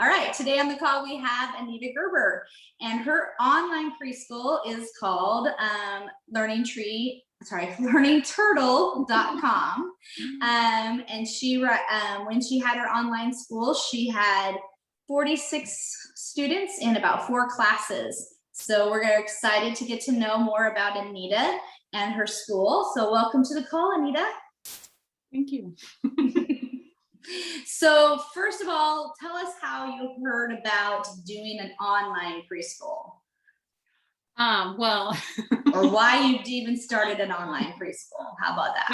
All right, today on the call we have Anita Gerber, and her online preschool is called learningturtle.com. And she, when she had her online school, she had 46 students in about 4 classes. So we're excited to get to know more about Anita and her school. So welcome to the call, Anita. Thank you. So first of all, tell us how you heard about doing an online preschool. Well, or why you even started an online preschool. How about that?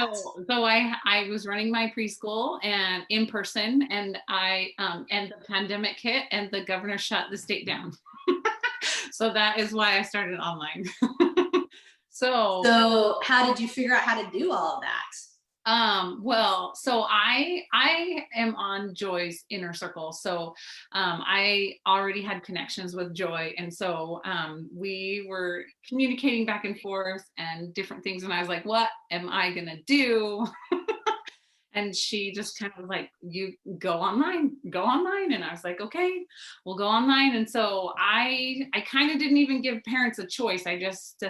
So I was running my preschool and in person, and and the pandemic hit and the governor shut the state down. So that is why I started online. So how did you figure out how to do all of that? Well, so I am on Joy's inner circle. So I already had connections with Joy. And so we were communicating back and forth and different things. And I was like, what am I going to do? And she just kind of like, you go online. And I was like, okay, we'll go online. And so I kind of didn't even give parents a choice. I just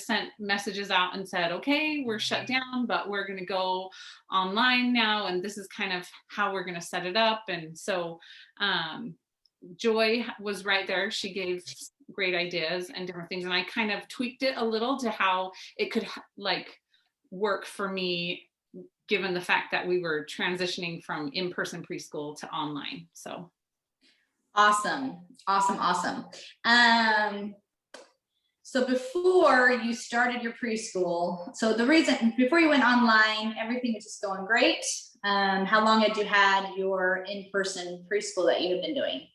sent messages out and said, okay, we're shut down, but we're going to go online now. And this is kind of how we're going to set it up. And so Joy was right there. She gave great ideas and different things. And I kind of tweaked it a little to how it could like work for me, given the fact that we were transitioning from in-person preschool to online. So awesome. So before you started your preschool, so the reason before you went online, everything was just going great. How long had you had your in-person preschool that you had been doing?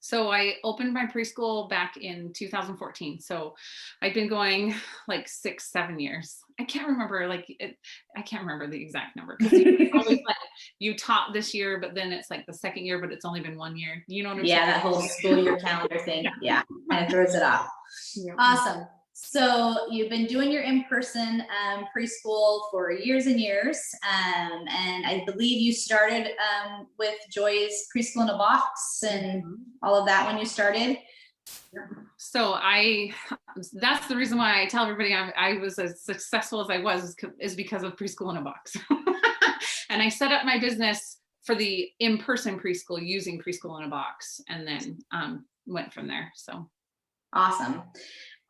So I opened my preschool back in 2014. So I've been going like 6-7 years. I can't remember I can't remember the exact number, because always like you taught this year, but then it's like the second year, but it's only been 1 year. You know what I'm saying? Yeah, that whole school year calendar thing. Yeah, kind of throws it off. Yeah. Awesome. So you've been doing your in-person preschool for years and years, and I believe you started with Joy's Preschool in a Box and all of that when you started. So that's the reason why I tell everybody I was as successful as I was is because of Preschool in a Box. And I set up my business for the in-person preschool using Preschool in a Box, and then went from there. So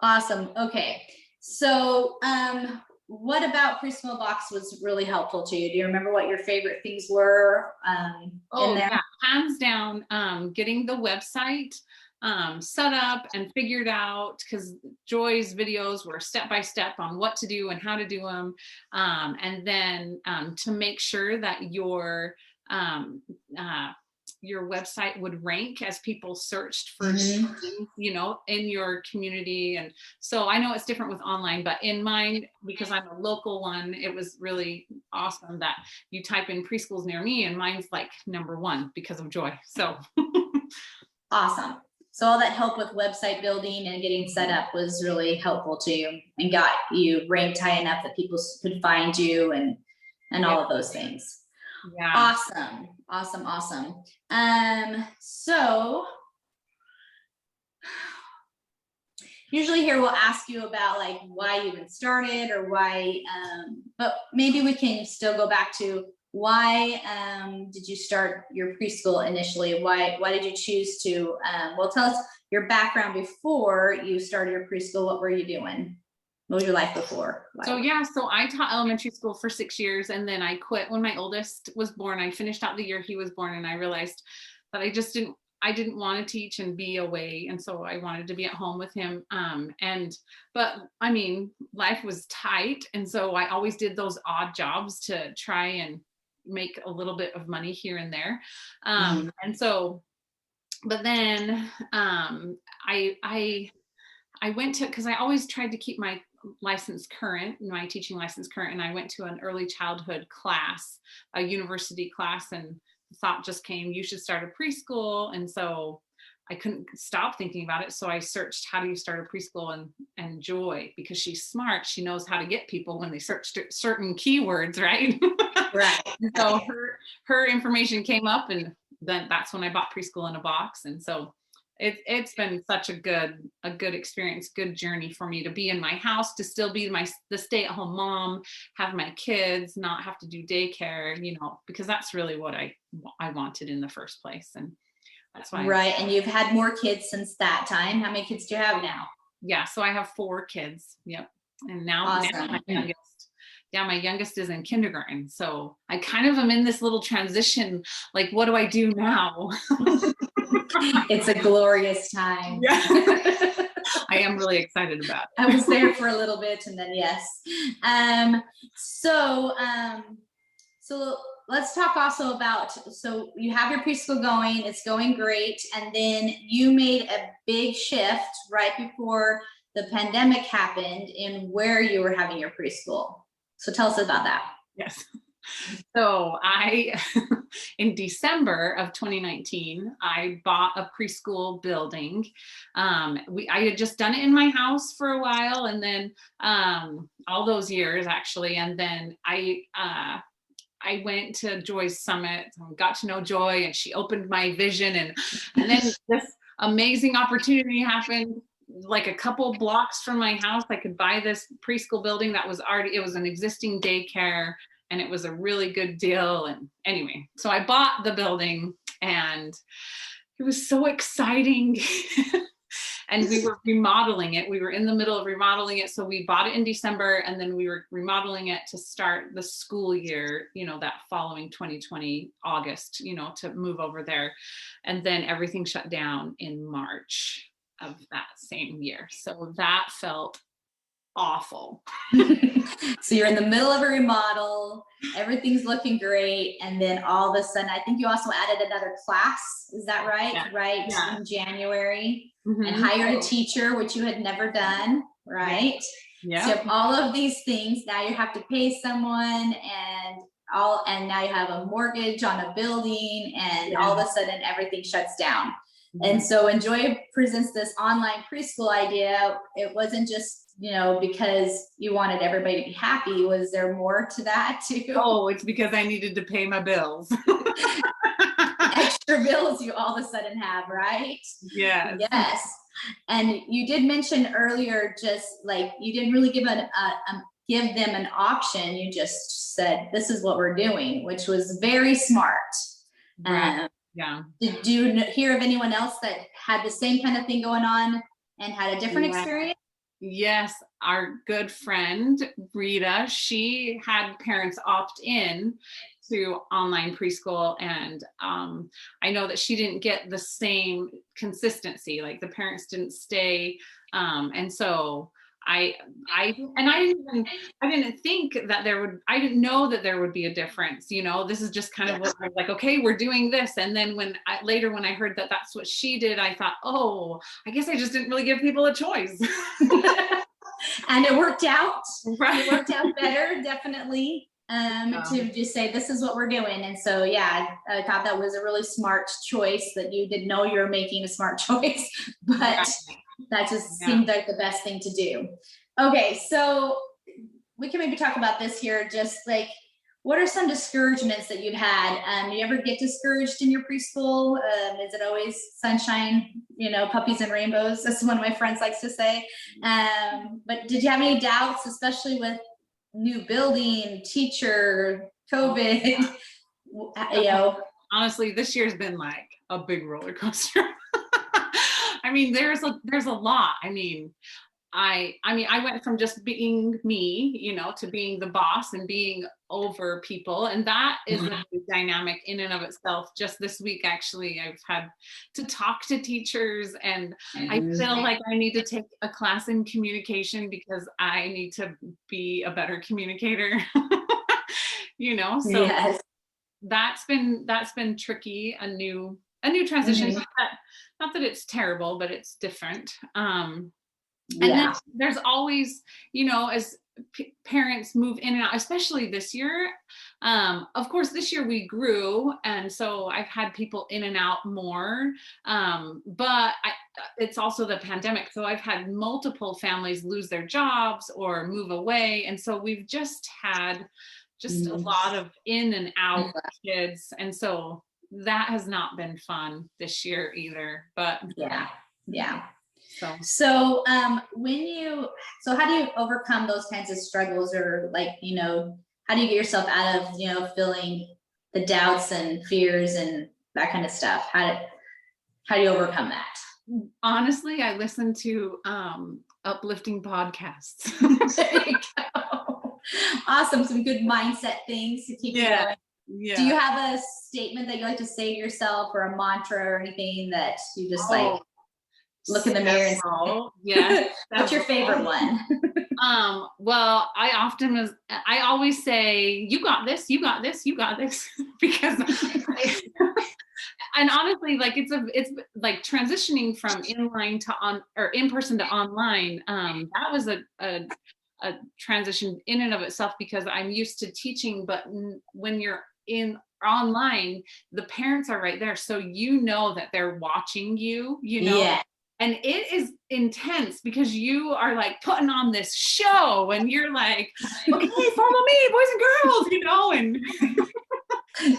Awesome. Okay. So what about Preschool in a Box was really helpful to you? Do you remember what your favorite things were in there? Yeah, hands down, getting the website set up and figured out, because Joy's videos were step-by-step on what to do and how to do them. And then to make sure that your website would rank as people searched for, you know, in your community. And so I know it's different with online, but in mine, because I'm a local one, it was really awesome that you type in preschools near me and mine's like #1 because of Joy. So awesome. So all that help with website building and getting set up was really helpful to you and got you ranked high enough that people could find you and all of those things. Yeah. Awesome. So usually here we'll ask you about like why you even started or why, but maybe we can still go back to why did you start your preschool initially? Why did you choose to, well, tell us your background before you started your preschool. What were you doing? What was your life before? So I taught elementary school for 6 years, and then I quit when my oldest was born. I finished out the year he was born, and I realized that I didn't want to teach and be away. And so I wanted to be at home with him. But I mean, life was tight. And so I always did those odd jobs to try and make a little bit of money here and there. And so, but then I went to, because I always tried to keep my license current, my teaching license current, and I went to an early childhood class, a university class, and the thought just came, you should start a preschool. And so I couldn't stop thinking about it. So I searched, how do you start a preschool? And Joy, because she's smart, she knows how to get people when they search certain keywords, right? Right. So her information came up, and then that's when I bought Preschool in a Box. And so it's been such a good experience, good journey for me to be in my house, to still be the stay-at-home mom, have my kids, not have to do daycare, because that's really what I wanted in the first place. And that's why. Right. And you've had more kids since that time. How many kids do you have now? Yeah. So I have 4 kids. Yep. And now, awesome. my youngest is in kindergarten. So I kind of am in this little transition. Like, what do I do now? It's a glorious time. Yeah. I am really excited about it. I was there for a little bit, and then yes. So let's talk also about, so you have your preschool going, it's going great, and then you made a big shift right before the pandemic happened in where you were having your preschool. So tell us about that. Yes. So in December of 2019, I bought a preschool building. I had just done it in my house for a while, and then all those years actually. And then I went to Joy's summit, got to know Joy, and she opened my vision. And then this amazing opportunity happened. Like a couple blocks from my house, I could buy this preschool building that was it was an existing daycare, and it was a really good deal. And anyway, so I bought the building, and it was so exciting. And we were remodeling it. We were in the middle of remodeling it. So we bought it in December, and then we were remodeling it to start the school year, that following 2020 August, to move over there. And then everything shut down in March of that same year. So that felt awful. So you're in the middle of a remodel, everything's looking great, and then all of a sudden, I think you also added another class, is that right? Yeah. Right. Yeah. In January. Mm-hmm. And hired a teacher, which you had never done, right? Yeah. So you have all of these things, now you have to pay someone, and now you have a mortgage on a building, and all of a sudden everything shuts down. Mm-hmm. And so when Joy presents this online preschool idea, it wasn't just, because you wanted everybody to be happy. Was there more to that too? Oh, it's because I needed to pay my bills. Extra bills you all of a sudden have, right? Yes. Yes. And you did mention earlier, just like you didn't really give them an option. You just said, this is what we're doing, which was very smart. Right. Yeah. Did you hear of anyone else that had the same kind of thing going on and had a different experience? Yes. Our good friend, Rita, she had parents opt in to online preschool. And I know that she didn't get the same consistency, like the parents didn't stay. And so I didn't think that I didn't know that there would be a difference. This is just kind of what I was like, okay, we're doing this. And then when I heard that that's what she did, I thought, oh, I guess I just didn't really give people a choice. And it worked out. Right. It worked out better, definitely. To just say, this is what we're doing. And so, I thought that was a really smart choice, that you didn't know you were making a smart choice, but that just seemed like the best thing to do. Okay. So we can maybe talk about this here. Just like, what are some discouragements that you've had? Do you ever get discouraged in your preschool? Is it always sunshine, puppies and rainbows? That's what one of my friends likes to say. But did you have any doubts, especially with new building, teacher, COVID? Honestly, this year's been like a big roller coaster. I mean, there's a lot. I mean, I went from just being me, to being the boss and being over people. And that is a dynamic in and of itself. Just this week, actually, I've had to talk to teachers, and I feel like I need to take a class in communication because I need to be a better communicator, so yes. that's been tricky, a new transition. Not that it's terrible, but it's different. And then there's always, as parents move in and out, especially this year. Of course, this year we grew, and so I've had people in and out more. But it's also the pandemic, so I've had multiple families lose their jobs or move away, and so we've just had a lot of in and out kids, and so that has not been fun this year either, but yeah. So How do you overcome those kinds of struggles, or like, how do you get yourself out of, feeling the doubts and fears and that kind of stuff? How do you overcome that? honestly, I listen to uplifting podcasts. There you go. Awesome. Some good mindset things to keep you going. Yeah. Do you have a statement that you like to say to yourself, or a mantra or anything that you just like look in the mirror and say? Yeah. What's your favorite one? Well, I always say, you got this, you got this, you got this, because and honestly, like it's like transitioning from in person to online. That was a transition in and of itself, because I'm used to teaching, but when you're in online, the parents are right there, so that they're watching you, Yeah. and it is intense because you are like putting on this show, and you're like, okay, follow me, boys and girls, and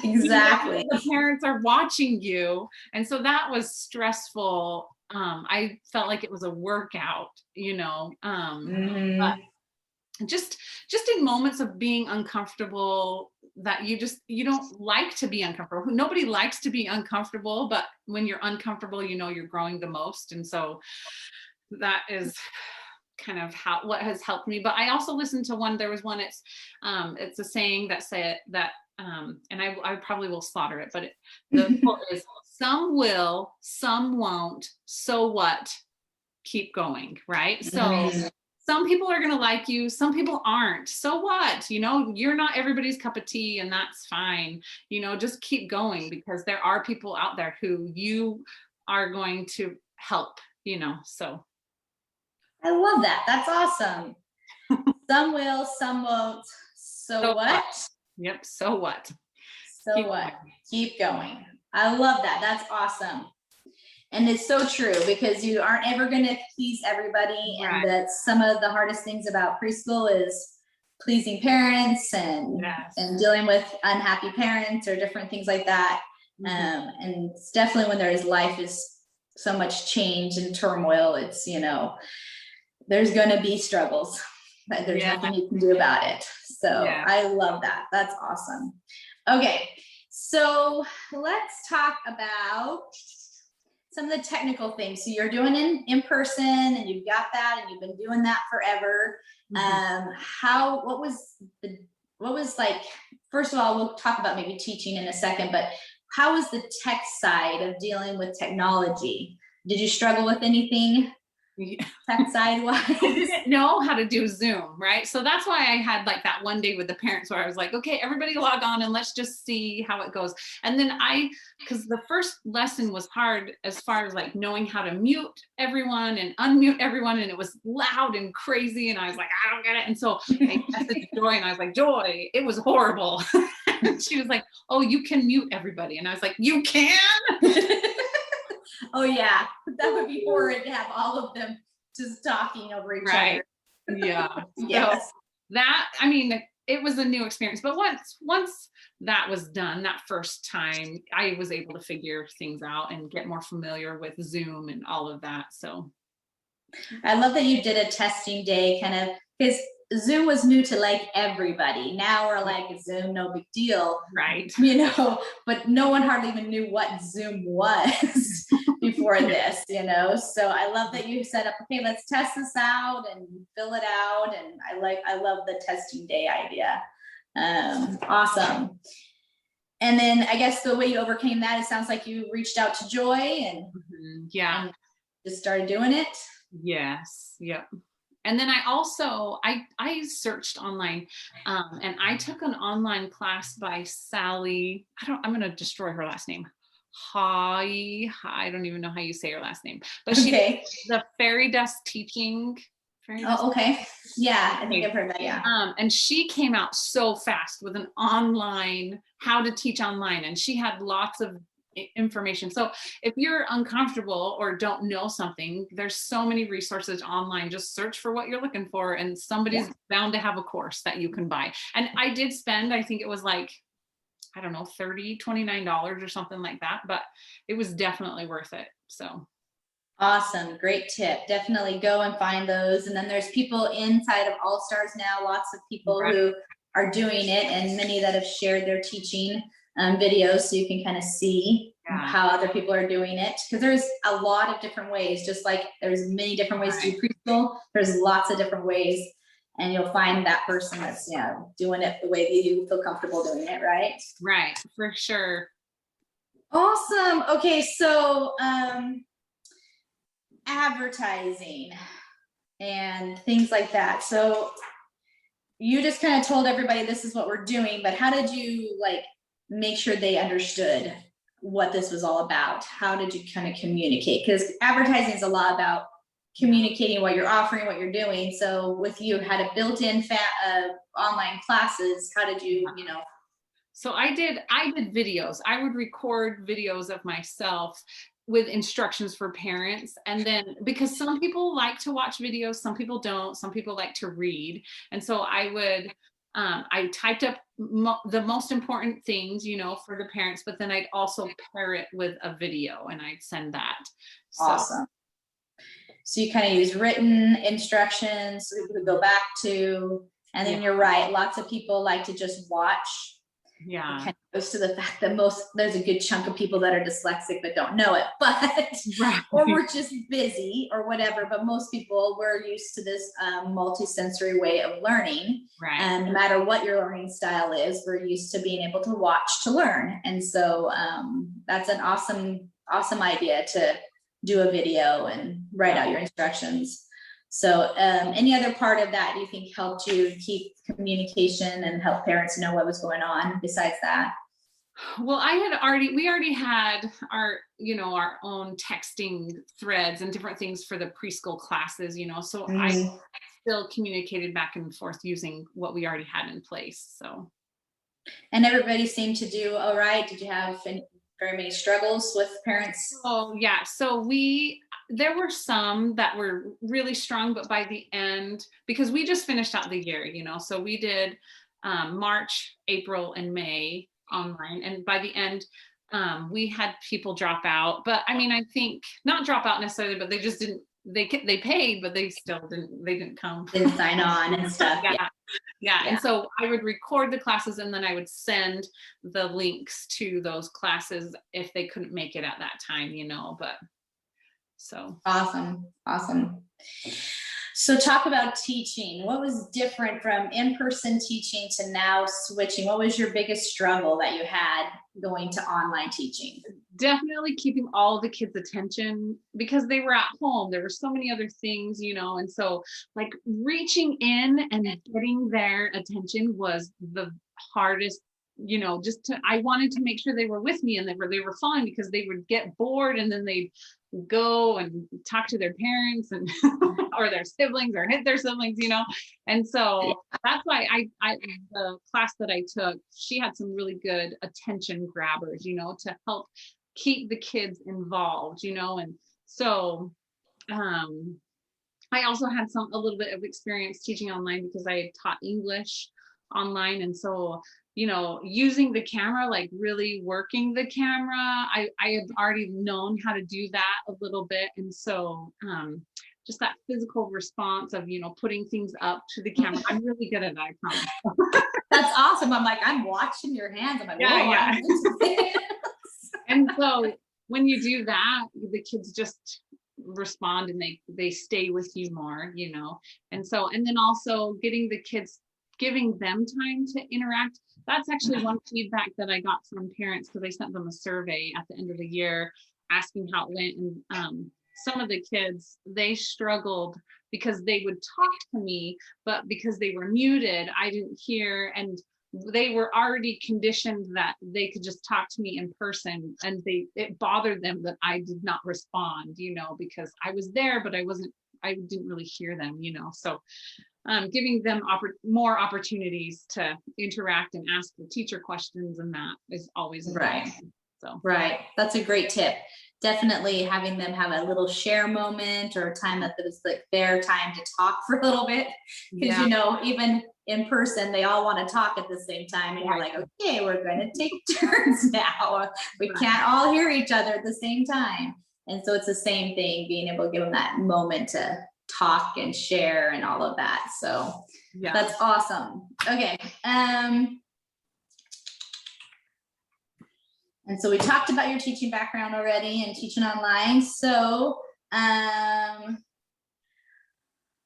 exactly. The parents are watching you, and so that was stressful. I felt like it was a workout, but just in moments of being uncomfortable, that you don't like to be uncomfortable. Nobody likes to be uncomfortable, but when you're uncomfortable, you're growing the most. And so that is kind of what has helped me. But I also listened to one, there was one, it's a saying that said that, and I probably will slaughter it, but the quote is, some will, some won't, so what? Keep going, right? So some people are going to like you, some people aren't. So what? You're not everybody's cup of tea, and that's fine. Just keep going, because there are people out there who you are going to help, so. I love that. That's awesome. Some will, some won't. So what? Yep. So what? So what? Keep going. I love that. That's awesome. And it's so true, because you aren't ever going to please everybody. Right. And that some of the hardest things about preschool is pleasing parents and dealing with unhappy parents or different things like that. And it's definitely when life is so much change and turmoil, it's, there's going to be struggles, but there's nothing you can do about it. So I love that. That's awesome. Okay. So let's talk about some of the technical things. So you're doing in person, and you've got that, and you've been doing that forever. What was like, first of all, we'll talk about maybe teaching in a second, but how was the tech side of dealing with technology? Did you struggle with anything tech side wise? I didn't know how to do Zoom, right? So that's why I had like that one day with the parents where I was like, okay, everybody log on and let's just see how it goes. And then because the first lesson was hard as far as like knowing how to mute everyone and unmute everyone, and it was loud and crazy, and I was like, I don't get it. And so I messaged Joy, and I was like, Joy, it was horrible. And she was like, oh, you can mute everybody. And I was like, you can? Oh yeah, that would be horrid to have all of them just talking over each other. Yeah. Yes. So that, it was a new experience, but once that was done, that first time, I was able to figure things out and get more familiar with Zoom and all of that. So I love that you did a testing day, kind of, because Zoom was new to like everybody. Now we're like, Zoom, no big deal. Right. But no one hardly even knew what Zoom was before this, So I love that you set up, okay, let's test this out and fill it out. And I love the testing day idea. Awesome. And then I guess the way you overcame that, it sounds like you reached out to Joy and and just started doing it. Yes. Yep. And then I also, I searched online, and I took an online class by Sally. I'm going to destroy her last name. I don't even know how you say her last name, but she did the fairy dust teaching. Okay. Yeah, I think I've heard that. Yeah. And she came out so fast with an online, how to teach online, and she had lots of information. So if you're uncomfortable or don't know something, there's so many resources online. Just search for what you're looking for, and somebody's bound to have a course that you can buy. And I did spend, I think it was like I don't know, $29 or something like that, but it was definitely worth it. So. Awesome. Great tip. Definitely go and find those. And then there's people inside of All Stars now, lots of people Right. who are doing it, and many that have shared their teaching videos, so you can kind of see how other people are doing it. Because there's a lot of different ways, just like there's many different ways to do preschool. There's lots of different ways, and you'll find that person that's doing it the way that you feel comfortable doing it, right? Right, for sure. Awesome. Okay, so advertising and things like that. So you just kind of told everybody this is what we're doing, but how did you like make sure they understood what this was all about? How did you kind of communicate? Because advertising is a lot about communicating what you're offering, what you're doing. So with you had a built-in online classes. How did you, So I did videos. I would record videos of myself with instructions for parents. And then, because some people like to watch videos, some people don't, some people like to read. And so I would, I typed up the most important things, for the parents, but then I'd also pair it with a video and I'd send that. Awesome. So you kind of use written instructions so people could go back to, and then you're right. Lots of people like to just watch. Yeah. It kind of goes to the fact that there's a good chunk of people that are dyslexic but don't know it, or we're just busy or whatever. But most people, we're used to this multi-sensory way of learning. Right. And no matter what your learning style is, we're used to being able to watch to learn. And so that's an awesome idea to do a video and write out your instructions. So any other part of that you think helped you keep communication and help parents know what was going on besides that? Well, we already had our, our own texting threads and different things for the preschool classes, so I still communicated back and forth using what we already had in place. So. And everybody seemed to do all right. Did you have very many struggles with parents? Oh yeah. So there were some that were really strong, but by the end, because we just finished out the year, so we did March, April, and May online. And by the end, we had people drop out, but I mean, I think not drop out necessarily, but they just didn't, they paid, but they didn't come. Didn't sign on and stuff. Yeah. And so I would record the classes and then I would send the links to those classes if they couldn't make it at that time, but so. Awesome. So talk about teaching. What was different from in-person teaching to now switching? What was your biggest struggle that you had going to online teaching? Definitely keeping all the kids' attention because they were at home. There were so many other things, and so like reaching in and getting their attention was the hardest, I wanted to make sure they were with me and they were fine, because they would get bored and then they'd go and talk to their parents and or their siblings or hit their siblings, and so that's why I the class that I took, she had some really good attention grabbers, to help keep the kids involved, and so I also had a little bit of experience teaching online because I had taught English online, and so using the camera, like really working the camera, I had already known how to do that a little bit. And so just that physical response of, putting things up to the camera, I'm really good at that, I promise. That's awesome. I'm like, I'm watching your hands. I'm like, yeah. And so when you do that, the kids just respond and they stay with you more, and so, and then also giving them time to interact. That's actually one feedback that I got from parents, because I sent them a survey at the end of the year asking how it went. And some of the kids, they struggled because they would talk to me, but because they were muted, I didn't hear. And they were already conditioned that they could just talk to me in person, and it bothered them that I did not respond, because I was there, but I didn't really hear them, so giving them more opportunities to interact and ask the teacher questions, and that is always right. So right. That's a great tip. definitely having them have a little share moment or a time that was like their time to talk for a little bit. Because, Yeah. you know, even in person, they all want to talk at the same time. And you're Right. like, okay, we're going to take turns now. We can't all hear each other at the same time. And so it's the same thing, being able to give them that moment to talk and share and all of that. So Yeah. that's awesome. Okay. And so we talked about your teaching background already and teaching online. So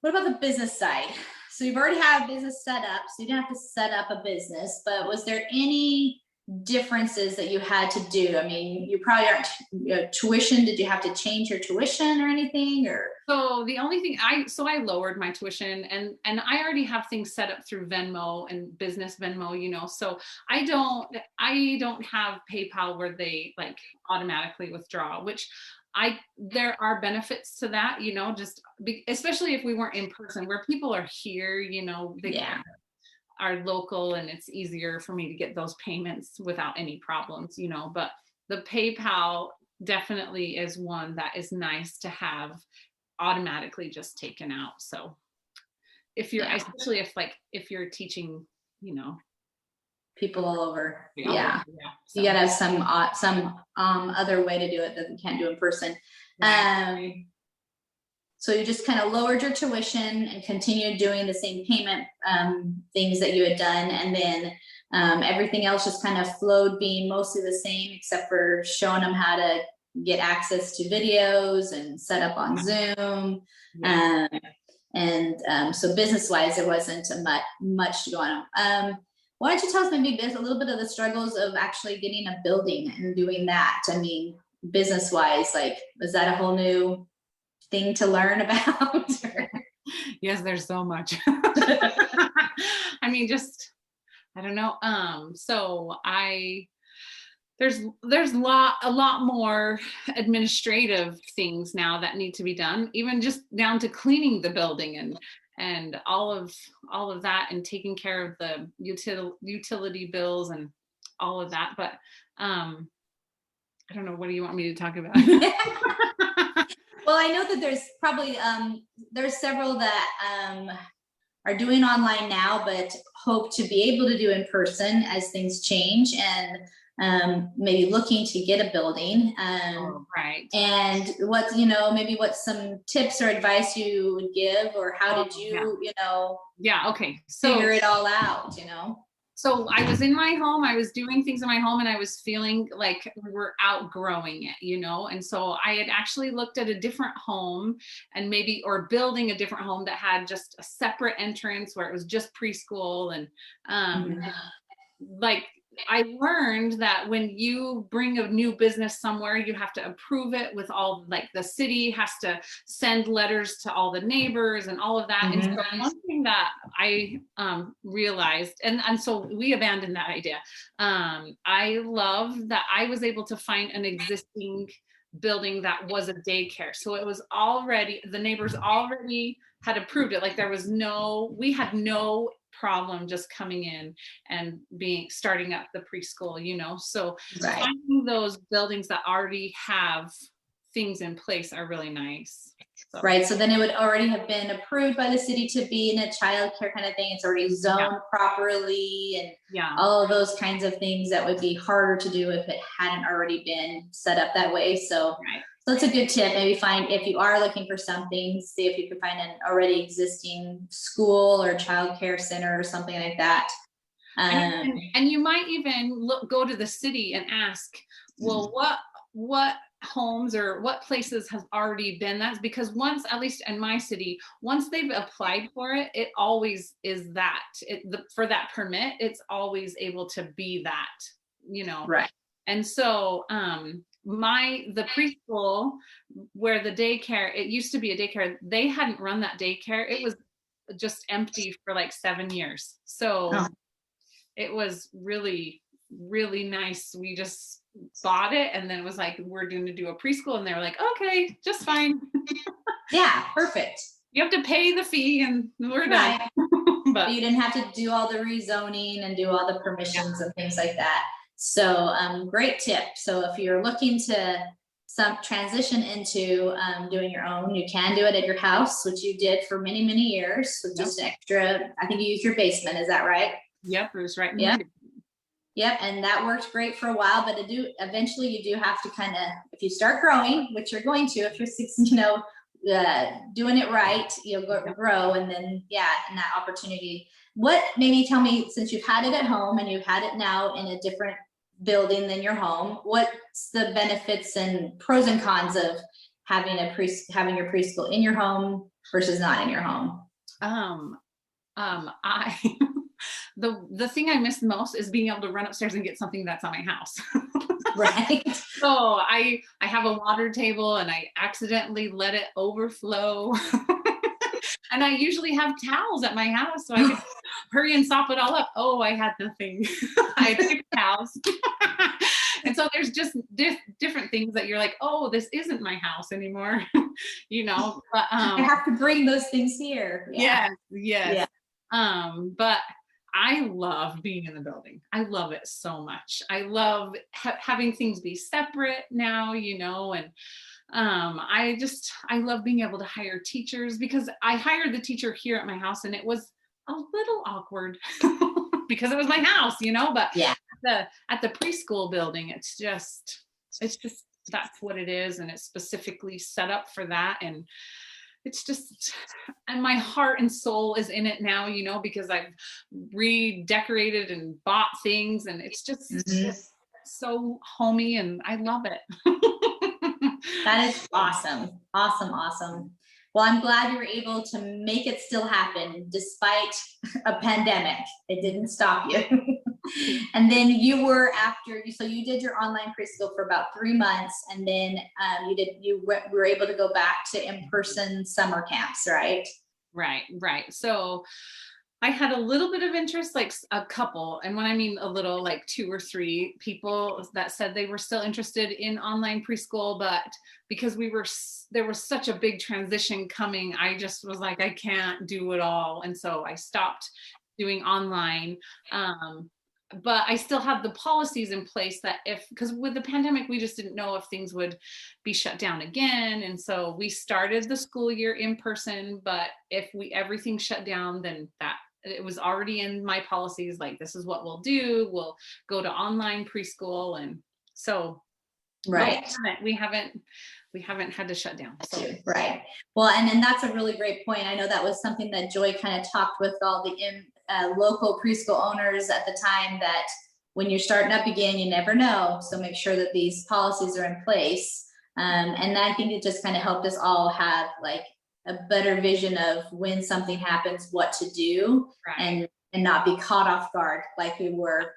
what about the business side? So you've already had a business set up, so you didn't have to set up a business, but was there any differences that you had to do? I mean, you probably aren't, tuition, did you have to change your tuition or anything? Or so the only thing I lowered my tuition, and I already have things set up through Venmo and business Venmo, you know, so I don't have PayPal where they like automatically withdraw, which there are benefits to that, you know, just especially if we weren't in person, where people are here, you know, they are local, and it's easier for me to get those payments without any problems, you know. But the PayPal definitely is one that is nice to have automatically just taken out. So if you're especially if you're teaching, you know, people all over. So. You gotta have some other way to do it that you can't do in person. Right. So you just kind of lowered your tuition and continued doing the same payment things that you had done, and then everything else just kind of flowed, being mostly the same, except for showing them how to get access to videos and set up on Zoom. So business-wise, there wasn't much to go on. Why don't you tell us maybe a little bit of the struggles of actually getting a building and doing that? I mean, business-wise, like, was that a whole new thing to learn about? Yes, there's so much. I mean, just, I don't know. So there's a lot more administrative things now that need to be done, even just down to cleaning the building and all of that, and taking care of the utility bills and all of that. But I don't know, what do you want me to talk about? Well, I know that there's probably there's several that are doing online now, but hope to be able to do in person as things change, and maybe looking to get a building. Right. And what, you know, maybe what some tips or advice you would give, or how did you, you know, okay, so figure it all out, you know? So I was in my home, I was doing things in my home, and I was feeling like we were outgrowing it, you know? And so I had actually looked at a different home, and or building a different home that had just a separate entrance where it was just preschool. And like, I learned that when you bring a new business somewhere, you have to approve it with all, like, the city has to send letters to all the neighbors and all of that. And so one thing that I realized, and so we abandoned that idea. I love that I was able to find an existing building that was a daycare. So it was already, the neighbors already had approved it. Like, we had no problem just coming in and starting up the preschool, you know. So finding those buildings that already have things in place are really nice. So. Right. So then it would already have been approved by the city to be in a child care kind of thing. It's already zoned properly, and all of those kinds of things that would be harder to do if it hadn't already been set up that way. So that's a good tip. Maybe find, if you are looking for something, see if you can find an already existing school or child care center or something like that. And you might even go to the city and ask, well, what homes or what places have already been that? Because once, at least in my city, once they've applied for it, it always is that for that permit, it's always able to be that, you know. Right. And so the preschool where the daycare, it used to be a daycare, they hadn't run that daycare. It was just empty for like 7 years. So it was really, really nice. We just bought it, and then it was like, we're going to do a preschool, and they were like, okay, just fine. Yeah, perfect. You have to pay the fee and we're done. But you didn't have to do all the rezoning and do all the permissions and things like that. So great tip. So if you're looking to some transition into doing your own. You can do it at your house, which you did for many, many years with just extra. I think you used your basement. Is that right? Yep, it was right in Yep. the Yep, and that worked great for a while, but eventually you do have to kind of, if you start growing, which you're going to, if you're doing it right, you'll grow, and then and that opportunity. What, maybe tell me, since you've had it at home and you've had it now in a different building than your home, what's the benefits and pros and cons of having your preschool in your home versus not in your home? I the thing I miss most is being able to run upstairs and get something that's at my house. Right. So I have a water table and I accidentally let it overflow. And I usually have towels at my house, so I can hurry and sop it all up. Oh, I had nothing. I had paper towels. And so there's just different things that you're like, oh, this isn't my house anymore. But I have to bring those things here. Yes. Yeah. But I love being in the building. I love it so much. I love having things be separate now, and I love being able to hire teachers, because I hired the teacher here at my house and it was a little awkward because it was my house, but at the preschool building, it's just that's what it is, and it's specifically set up for that. And it's just, and my heart and soul is in it now, because I've redecorated and bought things, and it's just so homey, and I love it. That is awesome. Awesome. Well, I'm glad you were able to make it still happen despite a pandemic. It didn't stop you. And then you were you did your online preschool for about 3 months, and then you were able to go back to in-person summer camps, right? Right. So I had a little bit of interest, like a couple, and when I mean a little, like 2 or 3 people that said they were still interested in online preschool, but because there was such a big transition coming, I just was like, I can't do it all, and so I stopped doing online. But I still have the policies in place that because with the pandemic, we just didn't know if things would be shut down again. And so we started the school year in person, but if everything shut down, then it was already in my policies, like, this is what we'll do. We'll go to online preschool. And so right. We haven't had to shut down. So. Right. Well, and then that's a really great point. I know that was something that Joy kind of talked with all the local preschool owners at the time, that when you're starting up again, you never know. So make sure that these policies are in place. And I think it just kind of helped us all have like a better vision of when something happens, what to do, right, and not be caught off guard like we were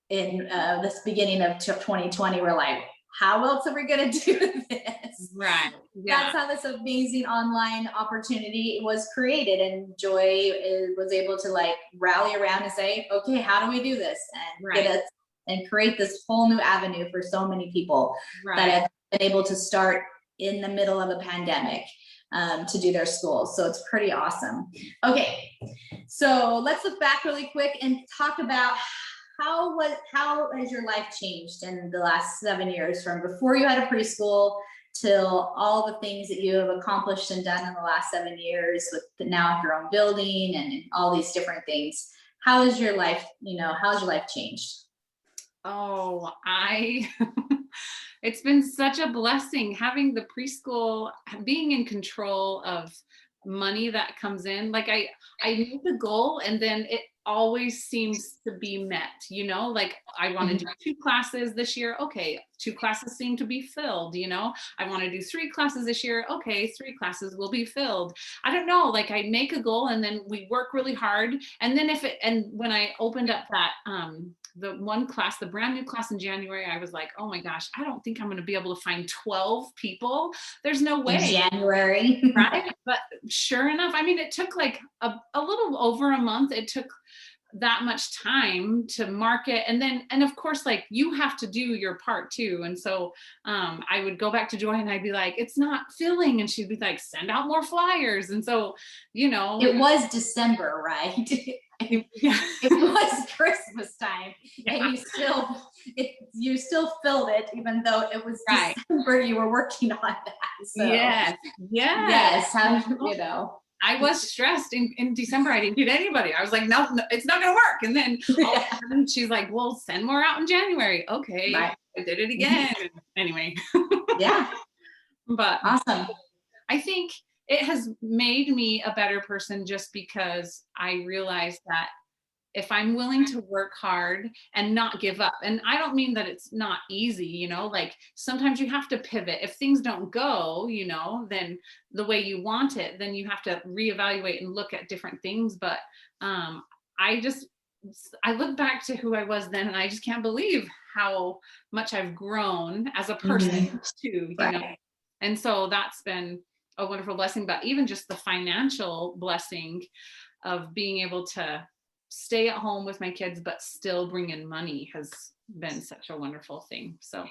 in this beginning of 2020. We're like, how else are we going to do this? Right. Yeah. That's how this amazing online opportunity was created. And Joy was able to like rally around and say, okay, how do we do this? And get us and create this whole new avenue for so many people that have been able to start in the middle of a pandemic to do their schools. So it's pretty awesome. Okay. So let's look back really quick and talk about how has your life changed in the last 7 years, from before you had a preschool till all the things that you have accomplished and done in the last 7 years with now your own building and all these different things. How has your life, how's your life changed? Oh, it's been such a blessing having the preschool, being in control of money that comes in. Like I make a goal and then it always seems to be met, like I want to do 2 classes this year. Okay, 2 classes seem to be filled, I want to do 3 classes this year. Okay, 3 classes will be filled. I don't know, like I make a goal and then we work really hard. And then when I opened up that, the one class, the brand new class in January, I was like, oh my gosh, I don't think I'm going to be able to find 12 people. There's no way. In January. Right. But sure enough, I mean, it took like a little over a month. It took that much time to market. And of course, like, you have to do your part too. And so I would go back to Joy and I'd be like, it's not filling. And she'd be like, send out more flyers. And so, it was December, right? yeah. It was Christmas time, Yeah. and you still filled it, even though it was Right. December. You were working on that. So, yes. I was stressed in December. I didn't get anybody. I was like, no, it's not going to work. And then all of a sudden she's like, well, send more out in January. Okay. Right. I did it again. Anyway. Yeah. But awesome. I think it has made me a better person, just because I realized that if I'm willing to work hard and not give up, and I don't mean that it's not easy, like, sometimes you have to pivot. If things don't go, then the way you want it, then you have to reevaluate and look at different things. But I look back to who I was then, and I just can't believe how much I've grown as a person too, right. And so that's been a wonderful blessing. But even just the financial blessing of being able to stay at home with my kids but still bring in money has been such a wonderful thing. So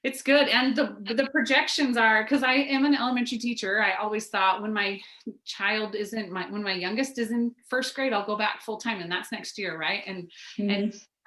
it's good. And the projections are, because I am an elementary teacher, I always thought when my youngest is in first grade, I'll go back full time, and that's next year, right? And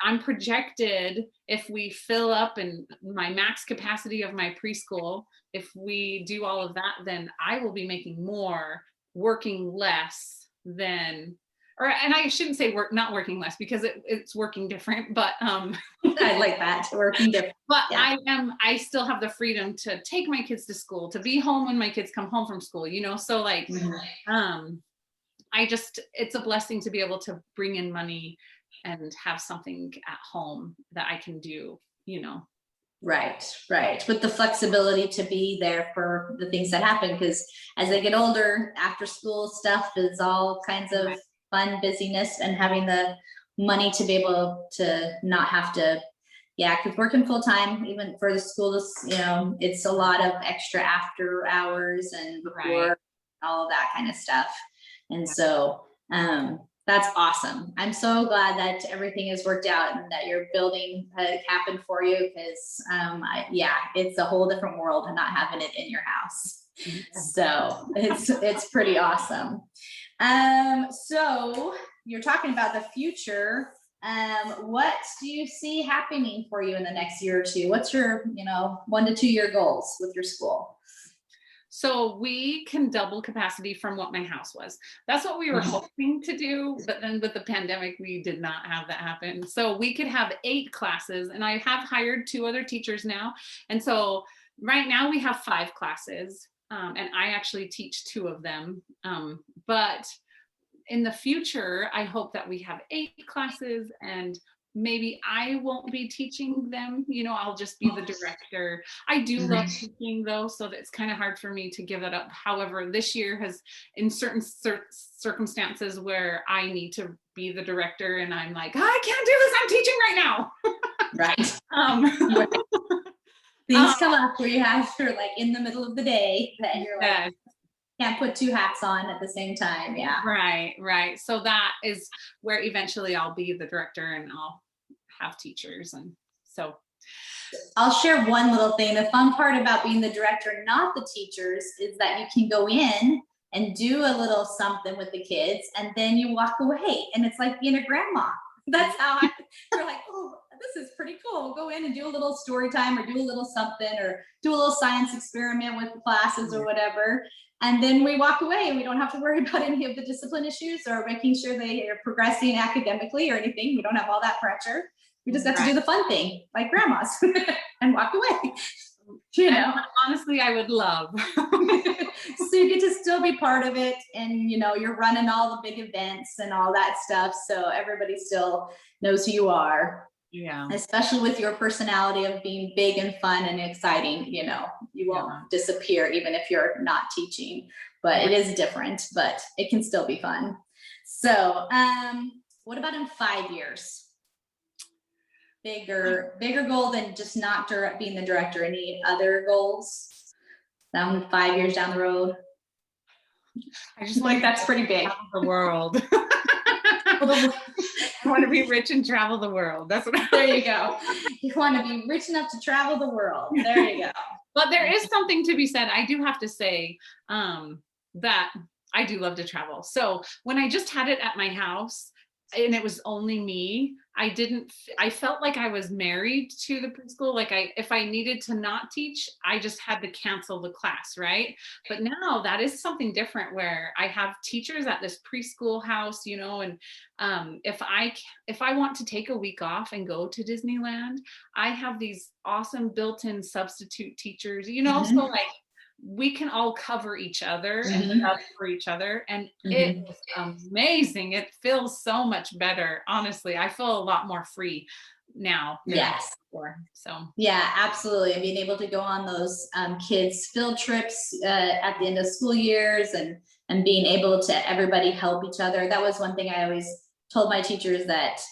I'm projected, if we fill up and my max capacity of my preschool, if we do all of that, then I will be making more working less than, and I shouldn't say not working less, because it's working different, but I like that, working different. But yeah. I still have the freedom to take my kids to school, to be home when my kids come home from school, so like, it's a blessing to be able to bring in money and have something at home that I can do, Right. With the flexibility to be there for the things that happen, because as they get older, after school stuff is all kinds of fun busyness, and having the money to be able to not have to, because working full time, even for the schools, it's a lot of extra after hours and before, all of that kind of stuff. And so, that's awesome. I'm so glad that everything has worked out and that you're building happened for you, because it's a whole different world and not having it in your house. So it's pretty awesome. So you're talking about the future. What do you see happening for you in the next year or two? What's your 1 to 2 year goals with your school? So we can double capacity from what my house was. That's what we were hoping to do, but then with the pandemic, we did not have that happen. So we could have 8 classes, and I have hired 2 other teachers now. And so right now we have 5 classes, and I actually teach 2 of them. But in the future, I hope that we have 8 classes, and maybe I won't be teaching them, I'll just be the director. I do love teaching though, so it's kind of hard for me to give that up. However, this year has, in certain circumstances where I need to be the director and I'm like, I can't do this, I'm teaching right now. Things come up where you have to, like, in the middle of the day, that you're like, can't put 2 hats on at the same time. Yeah. Right. So that is where eventually I'll be the director and I'll have teachers. And so I'll share one little thing. The fun part about being the director, not the teachers, is that you can go in and do a little something with the kids, and then you walk away, and it's like being a grandma. That's how you're like, oh, this is pretty cool. We'll go in and do a little story time, or do a little something, or do a little science experiment with the classes or whatever. And then we walk away, and we don't have to worry about any of the discipline issues or making sure they are progressing academically or anything. We don't have all that pressure. We just have to do the fun thing, like grandmas, and walk away. Honestly, I would love. So you get to still be part of it, and you're running all the big events and all that stuff, so everybody still knows who you are. Yeah. Especially with your personality of being big and fun and exciting, you won't disappear even if you're not teaching. But it is different, but it can still be fun. So what about in 5 years? Bigger goal than just not being the director. Any other goals down 5 years down the road? I just like, that's pretty big. The world. I want to be rich and travel the world. That's what There you go. You want to be rich enough to travel the world. There you go. But there is something to be said. I do have to say that I do love to travel. So when I just had it at my house and it was only me, I felt like I was married to the preschool. Like if I needed to not teach, I just had to cancel the class, right? But now that is something different where I have teachers at this preschool house, you know, and if I want to take a week off and go to Disneyland, I have these awesome built-in substitute teachers, you know, so like we can all cover each other and love for each other, and it is amazing. It feels so much better. Honestly, I feel a lot more free now than Yes. before. So yeah, absolutely. And being able to go on those kids field trips at the end of school years, and being able to everybody help each other. That was one thing I always told my teachers, that,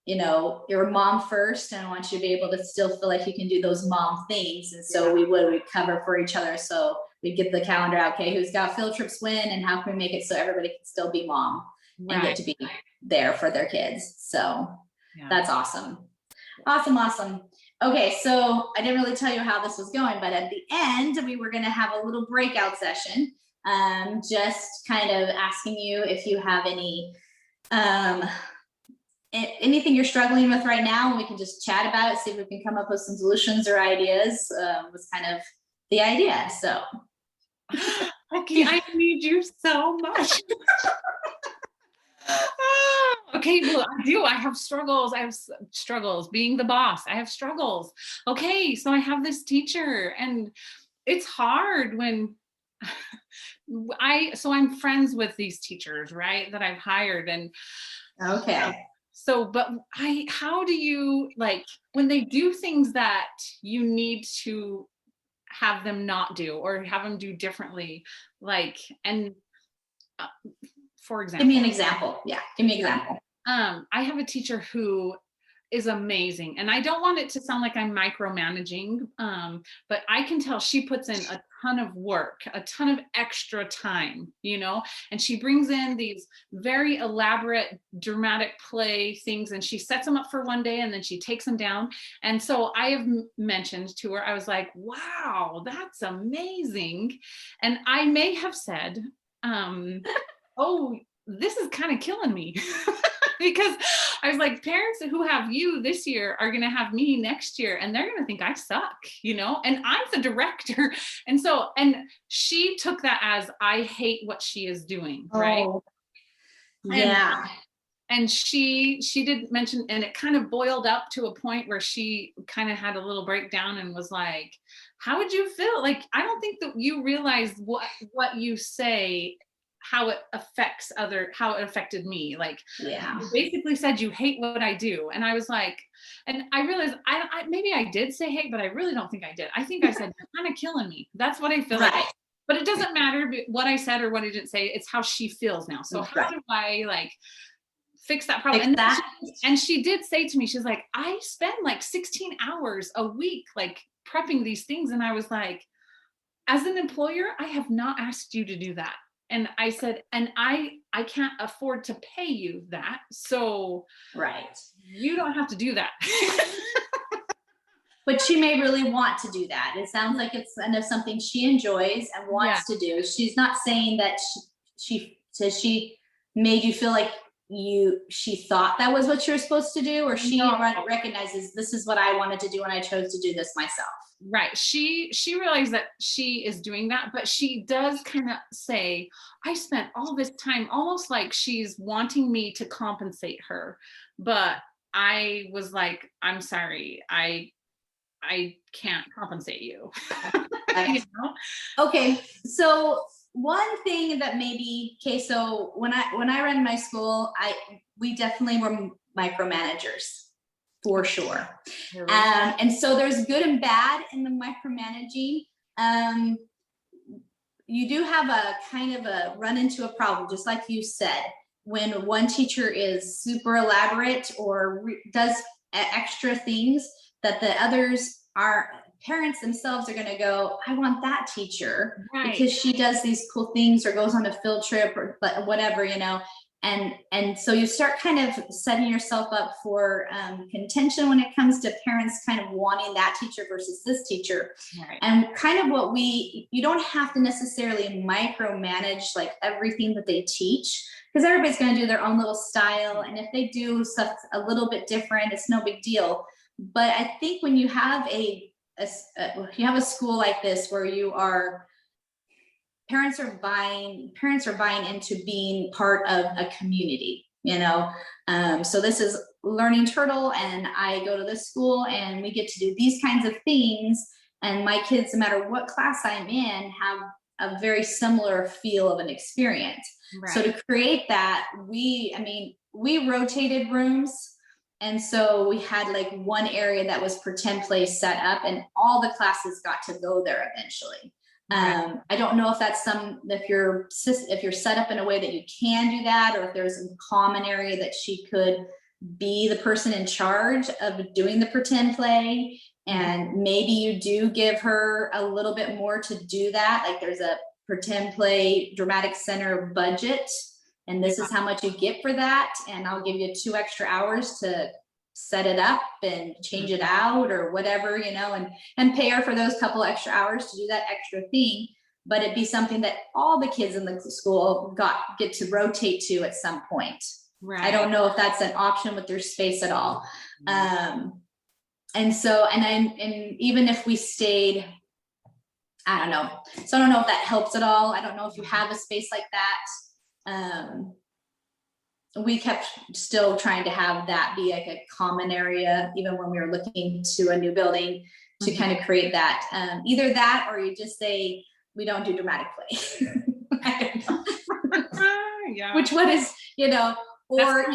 you know, you're mom first, and I want you to be able to still feel like you can do those mom things. And so we'd cover for each other. So we'd get the calendar out. Okay, who's got field trips when, and how can we make it so everybody can still be mom and get to be there for their kids. So that's awesome. Awesome. Okay, so I didn't really tell you how this was going, but at the end, we were going to have a little breakout session, just kind of asking you if you have anything you're struggling with right now, and we can just chat about it, see if we can come up with some solutions or ideas. Was kind of the idea. So okay, I need you so much. Okay, well, I have struggles. I have struggles being the boss. I have struggles. Okay, so I have this teacher, and it's hard when I'm friends with these teachers, right, that I've hired, and okay. So, but how do you, like, when they do things that you need to have them not do or have them do differently, like, and for example. Give me an example. Yeah, give me an example. I have a teacher who is amazing, and I don't want it to sound like I'm micromanaging, but I can tell she puts in a ton of work, a ton of extra time, you know, and she brings in these very elaborate dramatic play things, and she sets them up for one day and then she takes them down. And so I have mentioned to her, I was like, wow, that's amazing. And I may have said, oh, this is kind of killing me. Because I was like, parents who have you this year are going to have me next year, and they're going to think I suck, you know, and I'm the director. And so, and she took that as, I hate what she is doing. Right. Yeah. And she did mention, and it kind of boiled up to a point where she kind of had a little breakdown and was like, how would you feel? Like, I don't think that you realize what you say, how it affected me. Like, you basically said you hate what I do. And I was like, and I realized maybe I did say hate, but I really don't think I did. I think I said, you're kind of killing me. That's what I feel like. But it doesn't matter what I said or what I didn't say. It's how she feels now. So how do I, like, fix that problem? And she did say to me, she's like, I spend like 16 hours a week, like, prepping these things. And I was like, as an employer, I have not asked you to do that. And I said, and I can't afford to pay you that. So you don't have to do that. But she may really want to do that. It sounds like it's kind of something she enjoys and wants to do. She's not saying that she made you feel like she thought that was what you were supposed to do, or she recognizes this is what I wanted to do and I chose to do this myself. Right. She realized that she is doing that, but she does kind of say, I spent all this time, almost like she's wanting me to compensate her. But I was like, I'm sorry, I can't compensate you. You know? Okay. So one thing that so when I ran my school, we definitely were micromanagers. For sure. And so there's good and bad in the micromanaging. You do have a kind of a run into a problem, just like you said, when one teacher is super elaborate or does extra things that the others parents themselves are going to go, I want that teacher because she does these cool things or goes on a field trip or whatever, you know. And so you start kind of setting yourself up for contention when it comes to parents kind of wanting that teacher versus this teacher. Right. And kind of you don't have to necessarily micromanage like everything that they teach, because everybody's going to do their own little style. And if they do stuff a little bit different, it's no big deal. But I think when you have you have a school like this where parents are buying into being part of a community, so this is Learning Turtle, and I go to this school and we get to do these kinds of things, and my kids, no matter what class I'm in, have a very similar feel of an experience. Right. So to create that, we rotated rooms. And so we had like one area that was pretend play set up, and all the classes got to go there eventually. I don't know if that's if you're set up in a way that you can do that, or if there's a common area that she could be the person in charge of doing the pretend play. And maybe you do give her a little bit more to do that. Like there's a pretend play dramatic center budget, and this is how much you get for that. And I'll give you 2 extra hours to set it up and change it out or whatever, and pay her for those couple extra hours to do that extra thing. But it'd be something that all the kids in the school get to rotate to at some point. Right. I don't know if that's an option with their space at all. And even if we stayed, I don't know. So I don't know if that helps at all. I don't know if you have a space like that. We kept still trying to have that be like a common area, even when we were looking to a new building, to kind of create that. Either that, or you just say, we don't do dramatic play. I don't know. Yeah. Which one is, or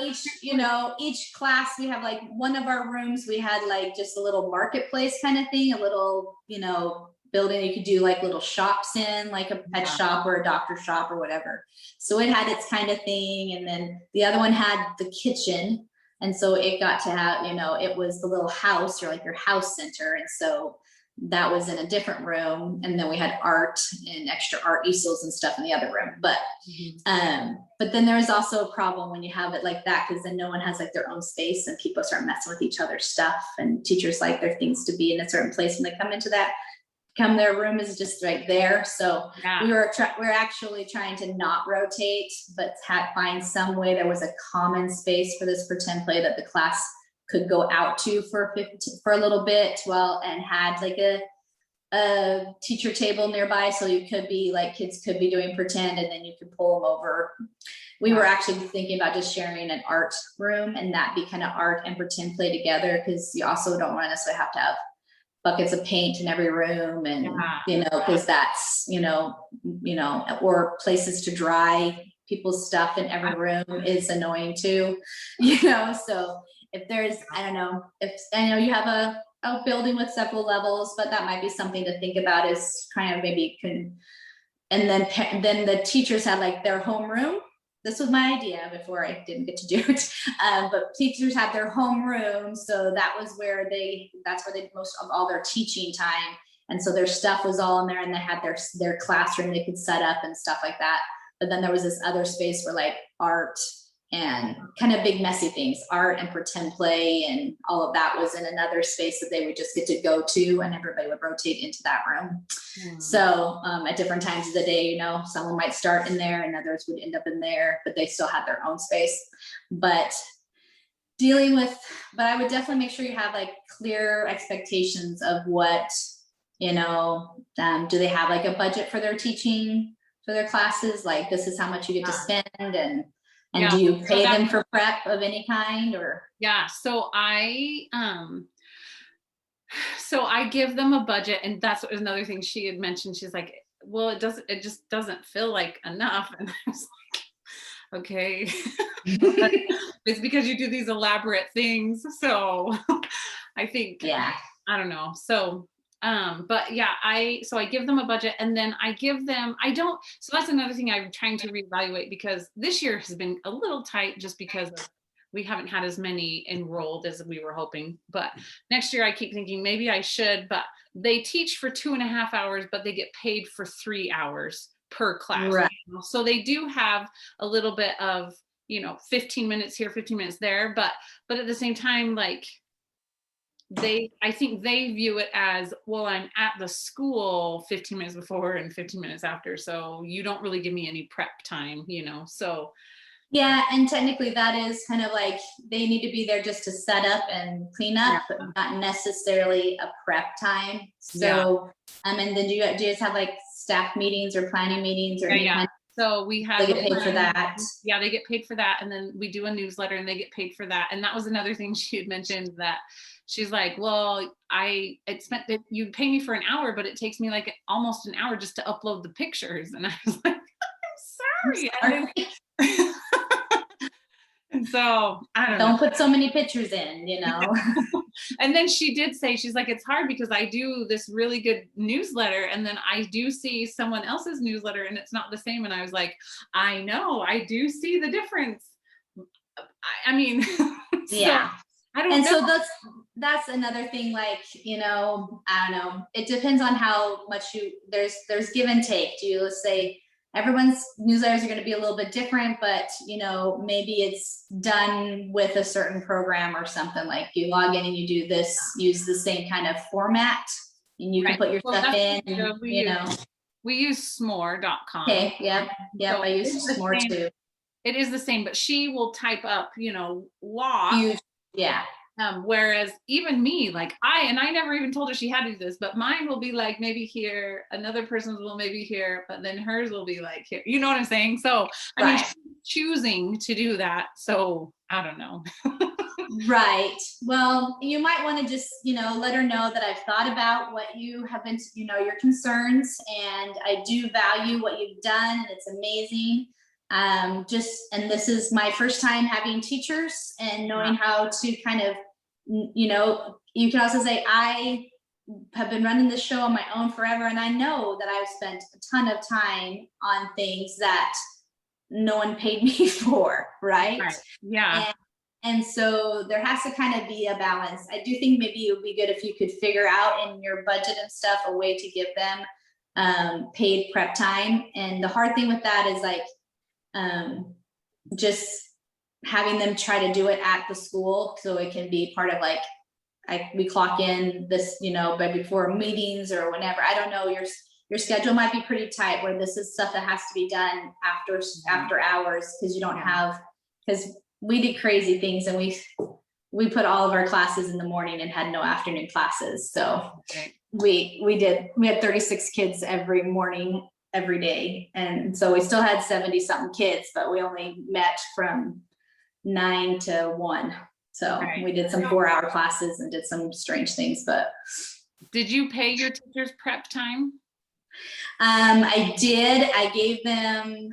each class, we have like one of our rooms, we had like just a little marketplace kind of thing, a little, building you could do like little shops in, like a pet shop or a doctor shop or whatever. So it had its kind of thing. And then the other one had the kitchen. And so it got to have, it was the little house, or like your house center. And so that was in a different room. And then we had art and extra art easels and stuff in the other room. But then there was also a problem when you have it like that, because then no one has like their own space, and people start messing with each other's stuff, and teachers like their things to be in a certain place when they come into that. Their room is just right there. So we're actually trying to not rotate, but find some way there was a common space for this pretend play that the class could go out to for a little bit, and had like a teacher table nearby, so you could be like, kids could be doing pretend, and then you could pull them over. We were actually thinking about just sharing an art room, and that be kind of art and pretend play together, because you also don't want to necessarily have to have buckets of paint in every room, and because that's or places to dry people's stuff in every room is annoying too, so if there's, I don't know, if I know you have a building with several levels, but that might be something to think about, is kind of maybe and then the teachers had like their homeroom. This was my idea before I didn't get to do it. But teachers have their homeroom. So that was that's where they did most of all their teaching time. And so their stuff was all in there, and they had their classroom they could set up and stuff like that. But then there was this other space for like art and kind of big messy things, art and pretend play, and all of that was in another space that they would just get to go to, and everybody would rotate into that room. So at different times of the day, someone might start in there and others would end up in there, but they still had their own space. But I would definitely make sure you have like clear expectations of what, do they have like a budget for their teaching, for their classes? Like, this is how much you get to spend, and do you pay them for prep of any kind, or? Yeah. So I give them a budget, and that's another thing she had mentioned. She's like, well, it just doesn't feel like enough. And I was like, okay, it's because you do these elaborate things. So I think, I don't know. So but yeah, I give them a budget, and then so that's another thing I'm trying to reevaluate, because this year has been a little tight just because we haven't had as many enrolled as we were hoping. But next year I keep thinking maybe I should, but they teach for 2.5 hours, but they get paid for 3 hours per class. Right. So they do have a little bit of 15 minutes here, 15 minutes there. But at the same time, like I think they view it as, well, I'm at the school 15 minutes before and 15 minutes after. So you don't really give me any prep time, so. Yeah, and technically that is kind of like they need to be there just to set up and clean up, but not necessarily a prep time. So, and then do you guys have like staff meetings or planning meetings or any kind of, so we have, they get paid for that? Yeah, they get paid for that. And then we do a newsletter and they get paid for that. And that was another thing she had mentioned, that she's like, well, you pay me for an hour, but it takes me like almost an hour just to upload the pictures. And I was like, I'm sorry. And so I don't put so many pictures in, And then she did say, she's like, it's hard because I do this really good newsletter and then I do see someone else's newsletter and it's not the same. And I was like, I know, I do see the difference. I mean, yeah. I don't know. So that's another thing, like, I don't know. It depends on how much there's give and take. Let's say everyone's newsletters are going to be a little bit different, but maybe it's done with a certain program or something, like you log in and you do this, use the same kind of format and you can put your stuff in, we use smore.com. Okay. Yeah. So I use Smore too. It is the same, but she will type up, walk. Yeah. Whereas even me, like I never even told her she had to do this, but mine will be like maybe here, another person's will maybe here, but then hers will be like here. You know what I'm saying? So I mean, choosing to do that. So I don't know. Right. Well, you might want to just, let her know that I've thought about what you have been, your concerns, and I do value what you've done. And it's amazing. And this is my first time having teachers and knowing how to kind of, you can also say, I have been running this show on my own forever. And I know that I've spent a ton of time on things that no one paid me for. Right. Yeah. And so there has to kind of be a balance. I do think maybe it would be good if you could figure out in your budget and stuff a way to give them paid prep time. And the hard thing with that is like, just having them try to do it at the school, so it can be part of like, we clock in this, but before meetings or whenever. I don't know, your schedule might be pretty tight where this is stuff that has to be done after hours, because you don't have, because we did crazy things and we put all of our classes in the morning and had no afternoon classes. So we had 36 kids every morning, every day. And so we still had 70 something kids, but we only met from 9 to 1. So we did some 4-hour classes and did some strange things, but. Did you pay your teachers prep time? I did. I gave them,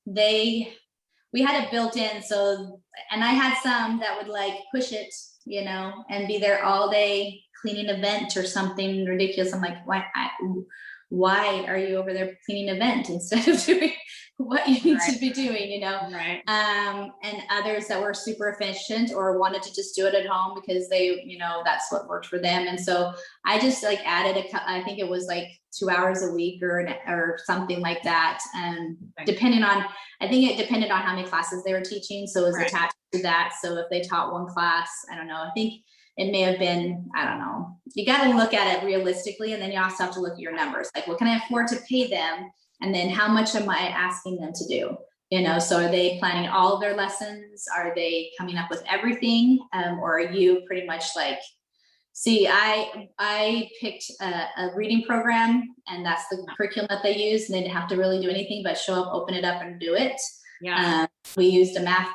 we had it built in. So, and I had some that would like push it, and be there all day cleaning a vent or something ridiculous. I'm like, why are you over there cleaning a vent instead of doing what you need to be doing, Right. And others that were super efficient or wanted to just do it at home because they, that's what worked for them. And so I just like added I think it was like 2 hours a week or something like that. And depending on, I think it depended on how many classes they were teaching. So it was attached to that. So if they taught one class, I don't know, I think it may have been, I don't know. You got to look at it realistically, and then you also have to look at your numbers. Like, what can I afford to pay them? And then how much am I asking them to do? So are they planning all of their lessons? Are they coming up with everything? Or are you pretty much like, see, I picked a reading program, and that's the curriculum that they use. And they didn't have to really do anything but show up, open it up, and do it. Yeah. We used a math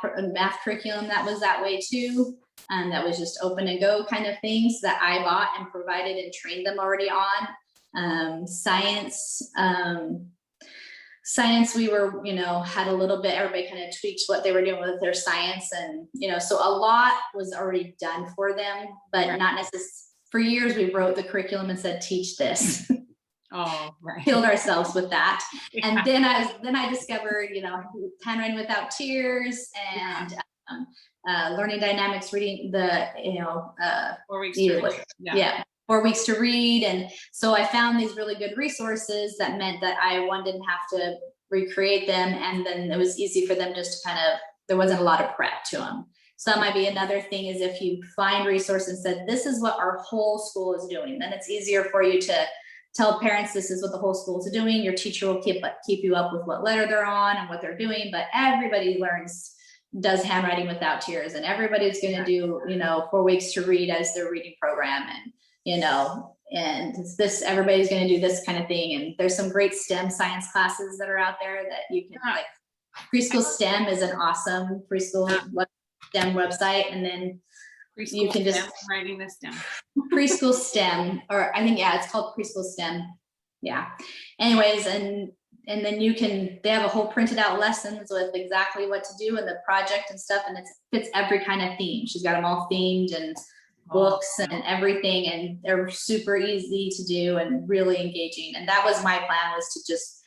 curriculum that was that way too. That was just open and go kind of things that I bought and provided and trained them already on. Science, we were, had a little bit, everybody kind of tweaked what they were doing with their science. And, so a lot was already done for them, but not necessarily. For years, we wrote the curriculum and said, teach this. Oh, right. Killed ourselves with that. Yeah. And then I discovered, handwriting without tears and, learning dynamics, reading the 4 weeks to read. 4 weeks to read. And so I found these really good resources that meant that didn't have to recreate them, and then it was easy for them just to kind of there wasn't a lot of prep to them. So that might be another thing, is if you find resources and said, this is what our whole school is doing, then it's easier for you to tell parents this is what the whole school is doing. Your teacher will keep you up with what letter they're on and what they're doing, but everybody does handwriting without tears, and everybody's going to do, 4 weeks to read as their reading program, and and it's everybody's going to do this kind of thing. And there's some great STEM science classes that are out there that you can like. Preschool STEM is an awesome preschool STEM website, and then Preschool you can just STEM, writing this down. Preschool STEM, or I think, it's called Preschool STEM. Yeah. Anyways, and then they have a whole printed out lessons with exactly what to do and the project and stuff. And it fits every kind of theme. She's got them all themed, and books and everything. And they're super easy to do and really engaging. And that was my plan, was to just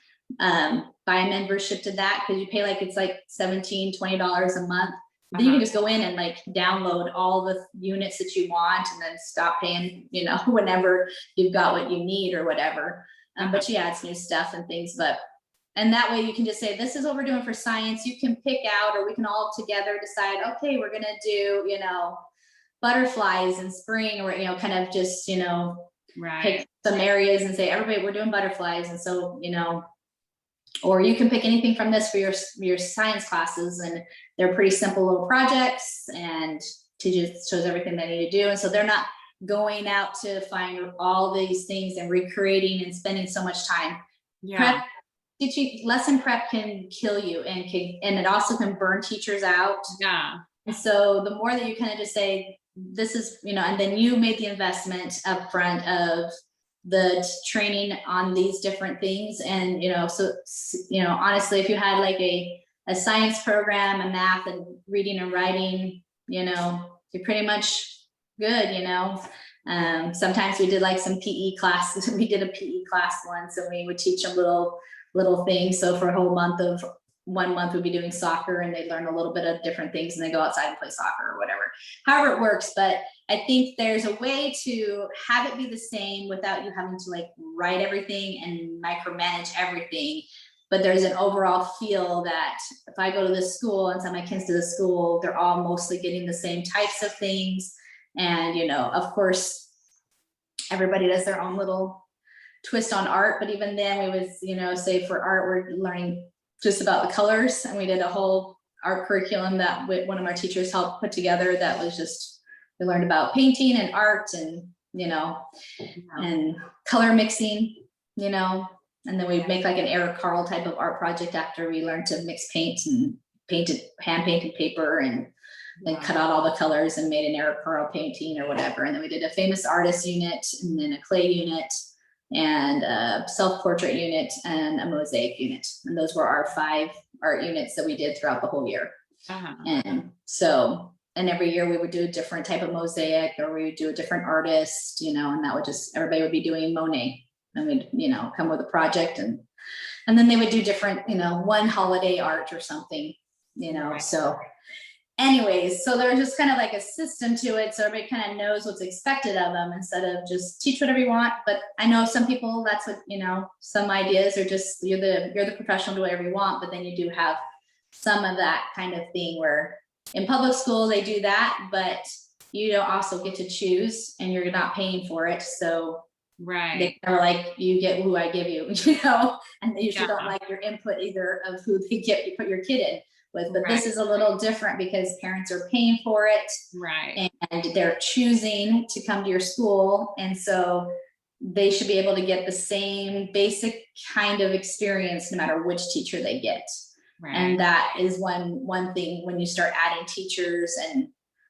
buy a membership to that, because you pay it's like $17, $20 a month. Then you can just go in and download all the units that you want, and then stop paying, whenever you've got what you need or whatever. But she adds new stuff and things, and that way you can just say, this is what we're doing for science. You can pick out, or we can all together decide, okay, we're going to do, butterflies in spring, or, kind of just, pick some areas and say, everybody, we're doing butterflies. And so, or you can pick anything from this for your science classes, and they're pretty simple little projects, and teachers shows everything they need to do. And so they're not going out to find all these things and recreating and spending so much time. Lesson prep can kill you, and it also can burn teachers out. Yeah. And so the more that you kind of just say, this is, and then you made the investment up front of the training on these different things. And, so, honestly, if you had a science program, a math and reading and writing, you're pretty much good, sometimes we did some PE classes. We did a PE class once, and we would teach them little things. So for a whole month of 1 month, we'd be doing soccer, and they learn a little bit of different things, and they go outside and play soccer or whatever, however it works. But I think there's a way to have it be the same without you having to write everything and micromanage everything. But there's an overall feel that if I go to this school and send my kids to the school, they're all mostly getting the same types of things. And, of course, everybody does their own little twist on art. But even then we would, say for art, we're learning just about the colors. And we did a whole art curriculum that one of our teachers helped put together. That was just, we learned about painting and art and, and color mixing, and then we'd make an Eric Carle type of art project after we learned to mix paint and hand painted paper, and then cut out all the colors and made an Eric Carle painting or whatever. And then we did a famous artist unit, and then a clay unit, and a self-portrait unit, and a mosaic unit. And those were our 5 art units that we did throughout the whole year. And so, and every year we would do a different type of mosaic, or we would do a different artist, and that would just, everybody would be doing Monet, and we'd, come with a project, and then they would do different, one holiday art or something, so anyways, so there's just kind of a system to it, so everybody kind of knows what's expected of them, instead of just teach whatever you want. But I know some people, that's what, some ideas are just, you're the professional, do whatever you want. But then you do have some of that kind of thing where in public school they do that, but you don't also get to choose, and you're not paying for it. So they are you get who I give you, and they usually don't like your input either of who you put your kid in with. But this is a little different because parents are paying for it, and they're choosing to come to your school, and so they should be able to get the same basic kind of experience no matter which teacher they get. And that is one thing when you start adding teachers. And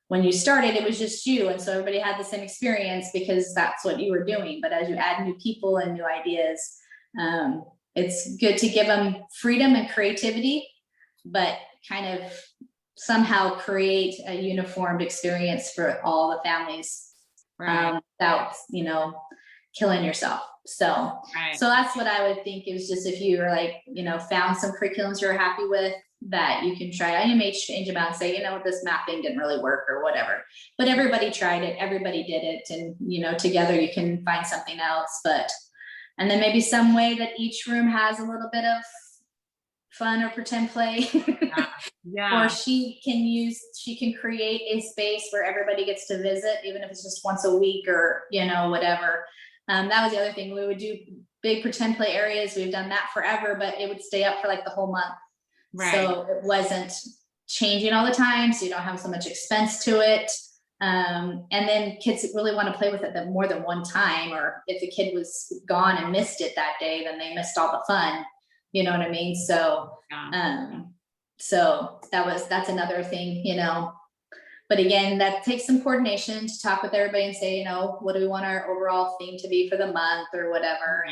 when you started, it was just you, and so everybody had the same experience because that's what you were doing. But as you add new people and new ideas, it's good to give them freedom and creativity, but kind of somehow create a uniformed experience for all the families, without, killing yourself. So that's what I would think. It was just, if you were found some curriculums you're happy with that you can try. You may change them out and say, this math thing didn't really work or whatever, but everybody tried it, everybody did it. And, together you can find something else. And then maybe some way that each room has a little bit of fun or pretend play. Yeah. Or she can create a space where everybody gets to visit, even if it's just once a week or, whatever. That was the other thing. We would do big pretend play areas. We've done that forever, but it would stay up for like the whole month. Right. So it wasn't changing all the time. So you don't have so much expense to it. And then kids really want to play with it more than one time, or if the kid was gone and missed it that day, then they missed all the fun. You know what I mean? So, so that's another thing, but again, that takes some coordination to talk with everybody and say, what do we want our overall theme to be for the month or whatever.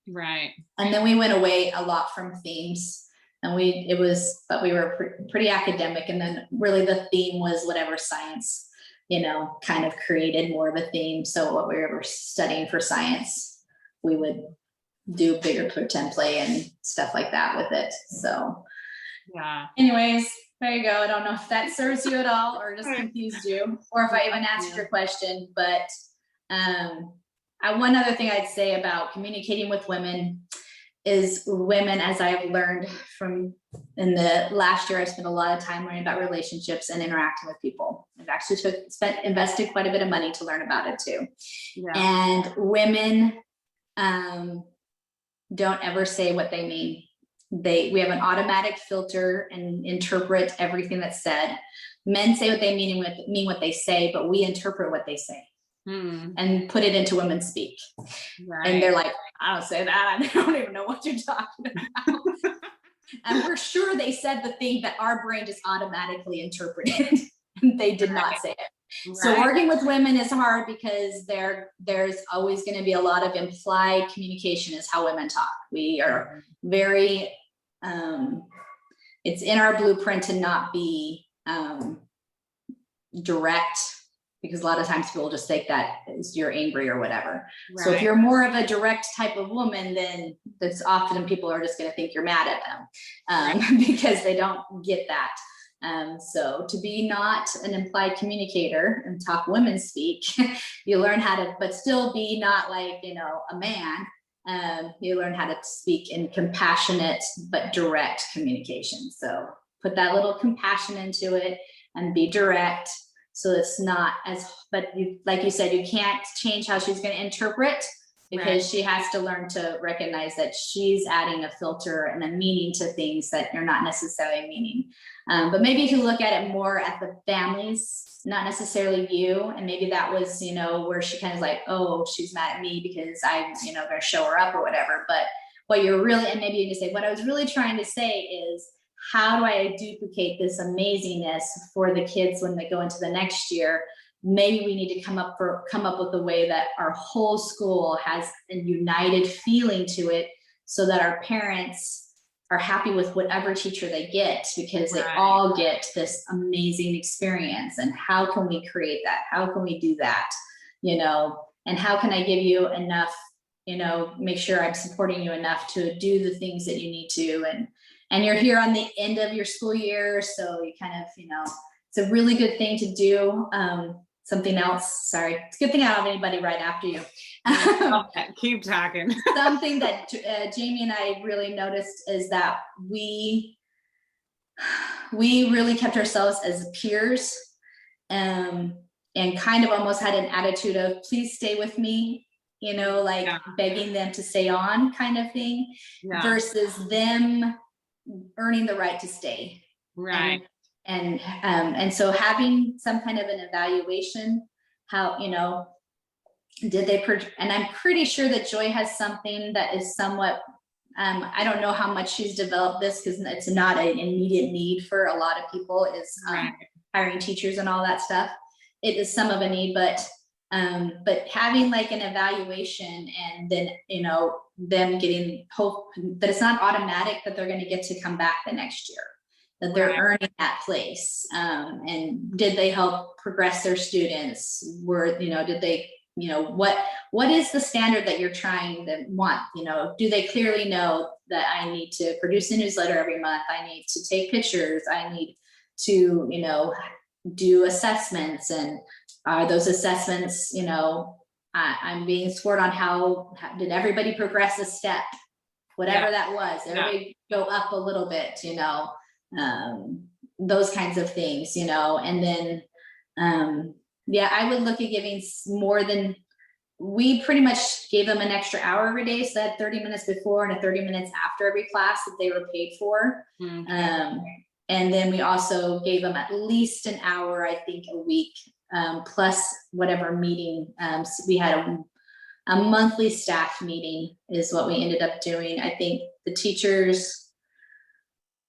Right. And then we went away a lot from themes, and we were pretty academic. And then really the theme was whatever science, kind of created more of a theme. So what we were studying for science, we would do bigger pretend play and stuff like that with it. So anyways, there you go. I don't know if that serves you at all or just confused you, or if I even answered your question, but one other thing I'd say about communicating with women is as I have learned from in the last year, I spent a lot of time learning about relationships and interacting with people. I've actually invested quite a bit of money to learn about it too. Yeah. And women don't ever say what they mean. We have an automatic filter and interpret everything that's said. Men say what they mean what they say, but we interpret what they say and put it into women's speak. Right. And they're like, I don't say that. I don't even know what you're talking about. And we're sure they said the thing that our brain just automatically interpreted. They did not say it. Right. So working with women is hard because there's always going to be a lot of implied communication is how women talk. We are very, it's in our blueprint to not be direct, because a lot of times people just think that you're angry or whatever. Right. So if you're more of a direct type of woman, then that's often people are just going to think you're mad at them because they don't get that. So to be not an implied communicator and talk women's speak, you learn how to, but still be not like, a man. You learn how to speak in compassionate but direct communication. So put that little compassion into it and be direct. So it's not but like you said, you can't change how she's going to interpret, because she has to learn to recognize that she's adding a filter and a meaning to things that you're not necessarily meaning. But maybe if you look at it more at the families, not necessarily you, and maybe that was, where she kind of like, oh, she's mad at me because I'm, going to show her up or whatever. But what you're really, and maybe you can say, what I was really trying to say is, how do I duplicate this amazingness for the kids when they go into the next year? Maybe we need to come up with a way that our whole school has a united feeling to it, so that our parents are happy with whatever teacher they get, because they all get this amazing experience. And how can we create that? How can we do that? And how can I give you enough, make sure I'm supporting you enough to do the things that you need to. And you're here on the end of your school year, so you kind of, it's a really good thing to do. Something else, sorry, it's a good thing I don't have anybody right after you. Okay, keep talking. Something that Jamie and I really noticed is that we really kept ourselves as peers, and kind of almost had an attitude of, please stay with me, begging them to stay on kind of thing, versus them earning the right to stay. Right. And so having some kind of an evaluation, how, did they, and I'm pretty sure that Joy has something that is somewhat, I don't know how much she's developed this, because it's not an immediate need for a lot of people, is hiring teachers and all that stuff. It is some of a need, but having like an evaluation, and then, them getting hope that it's not automatic that they're going to get to come back the next year, that they're earning that place. And did they help progress their students? Did they, what is the standard that you're trying to want? Do they clearly know that I need to produce a newsletter every month? I need to take pictures. I need to, do assessments. And are those assessments, I'm being scored on how did everybody progress a step whatever that was. Everybody go up a little bit, those kinds of things, and then, I would look at giving more than, we pretty much gave them an extra hour every day. So that 30 minutes before and a 30 minutes after every class that they were paid for. And then we also gave them at least an hour, I think, a week, plus whatever meeting. So we had a monthly staff meeting is what we ended up doing. I think the teachers,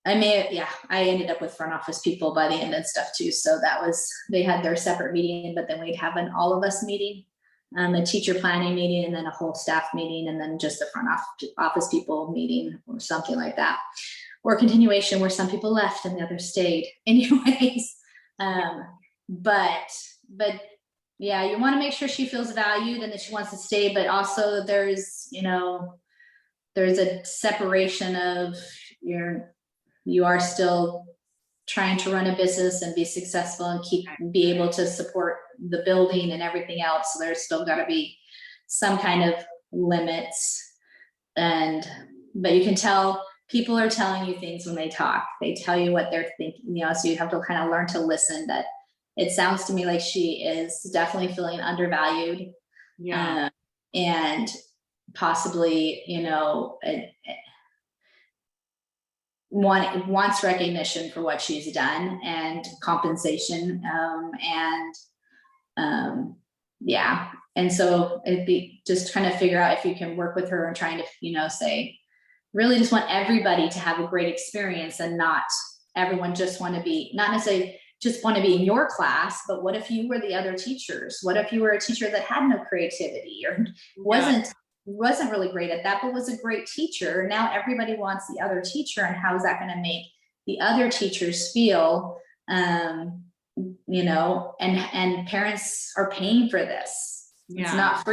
I ended up with front office people by the end and stuff too. So they had their separate meeting, but then we'd have an all of us meeting, a teacher planning meeting, and then a whole staff meeting, and then just the front office people meeting or something like that, or continuation where some people left and the others stayed anyways. But you want to make sure she feels valued and that she wants to stay, but also there's a separation of you are still trying to run a business and be successful and be able to support the building and everything else. So there's still got to be some kind of limits, but you can tell people are telling you things when they talk. They tell you what they're thinking, so you have to kind of learn to listen. That it sounds to me like she is definitely feeling undervalued, and possibly, wants recognition for what she's done and compensation, and so it'd be just trying to figure out if you can work with her and trying to say, really just want everybody to have a great experience, and not everyone just want to be, not necessarily just want to be in your class, but what if you were the other teachers? What if you were a teacher that had no creativity or wasn't really great at that, but was a great teacher? Now everybody wants the other teacher, and how is that going to make the other teachers feel? And parents are paying for this. It's not free.